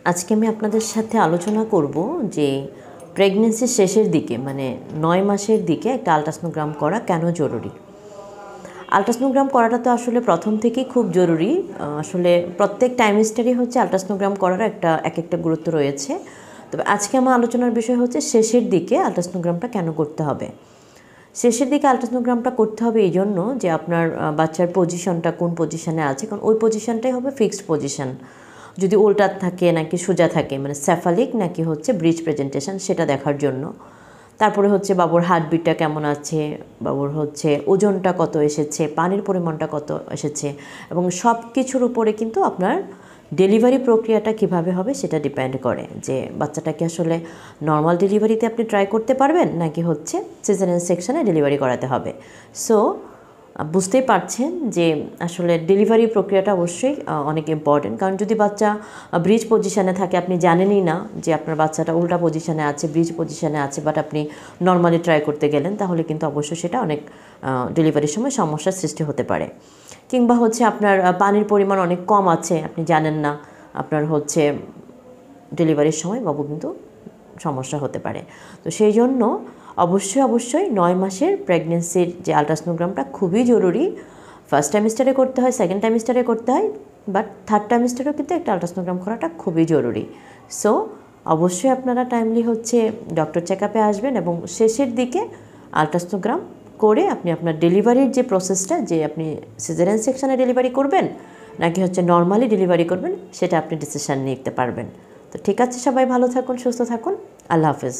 আজকে আমি আপনাদের সাথে আলোচনা করব যে প্রেগনেন্সির শেষের দিকে মানে 9 মাসের দিকে একটা আলট্রাসোনোগ্রাম করা কেন জরুরি। আলট্রাসোনোগ্রাম করাটা তো আসলে প্রথম থেকেই খুব জরুরি। আসলে প্রত্যেক টাইমিস্টারই হচ্ছে আলট্রাসোনোগ্রাম করার এক একটা গুরুত্ব রয়েছে। তবে আজকে আমার আলোচনার বিষয় হচ্ছে শেষের দিকে আলট্রাসোনোগ্রামটা কেন করতে হবে। শেষের দিকে আলট্রাসোনোগ্রামটা করতে হবে এই জন্য যে আপনার বাচ্চার পজিশনটা কোন পজিশনে আছে, কারণ ওই পজিশনটাই হবে ফিক্সড পজিশন। যদি উল্টা থাকে নাকি সোজা থাকে, মানে স্যাফালিক নাকি হচ্ছে ব্রিজ প্রেজেন্টেশন, সেটা দেখার জন্য। তারপরে হচ্ছে বাবুর হার্টবিটটা কেমন আছে, বাবুর হচ্ছে ওজনটা কত এসেছে, পানির পরিমাণটা কত এসেছে, এবং সব কিছুর উপরে কিন্তু আপনার ডেলিভারি প্রক্রিয়াটা কিভাবে হবে সেটা ডিপেন্ড করে যে বাচ্চাটাকে আসলে নর্মাল ডেলিভারিতে আপনি ট্রাই করতে পারবেন নাকি হচ্ছে সিজারিয়ান সেকশনে ডেলিভারি করাতে হবে। সো বুঝতেই পারছেন যে আসলে ডেলিভারি প্রক্রিয়াটা অবশ্যই অনেক ইম্পর্টেন্ট, কারণ যদি বাচ্চা ব্রিজ পজিশানে থাকে, আপনি জানেনই না যে আপনার বাচ্চাটা উল্টা পজিশানে আছে, ব্রিজ পজিশানে আছে, বাট আপনি নর্মালি ট্রাই করতে গেলেন, তাহলে কিন্তু অবশ্যই সেটা অনেক ডেলিভারির সময় সমস্যার সৃষ্টি হতে পারে। কিংবা হচ্ছে আপনার পানির পরিমাণ অনেক কম আছে, আপনি জানেন না, আপনার হচ্ছে ডেলিভারির সময় বাবু কিন্তু সমস্যা হতে পারে। তো সেই জন্য অবশ্যই 9 মাসের প্রেগনেন্সির যে আলট্রাসোনোগ্রামটা খুবই জরুরি। ফার্স্ট টাইমিস্টারে করতে হয়, সেকেন্ড টাইমিস্টারে করতে হয়, বাট থার্ড টাইমিস্টারেও কিন্তু একটা আলট্রাসোনোগ্রাম করাটা খুবই জরুরি। সো অবশ্যই আপনারা টাইমলি হচ্ছে ডক্টর চেক আপে আসবেন এবং শেষের দিকে আলট্রাসোনোগ্রাম করে আপনি আপনার ডেলিভারির যে প্রসেসটা, যে আপনি সিজারিয়ান সেকশনে ডেলিভারি করবেন নাকি হচ্ছে নর্মালি ডেলিভারি করবেন, সেটা আপনি ডিসিশন নিতে পারবেন। তো ঠিক আছে, সবাই ভালো থাকুন, সুস্থ থাকুন, আল্লাহ হাফেজ।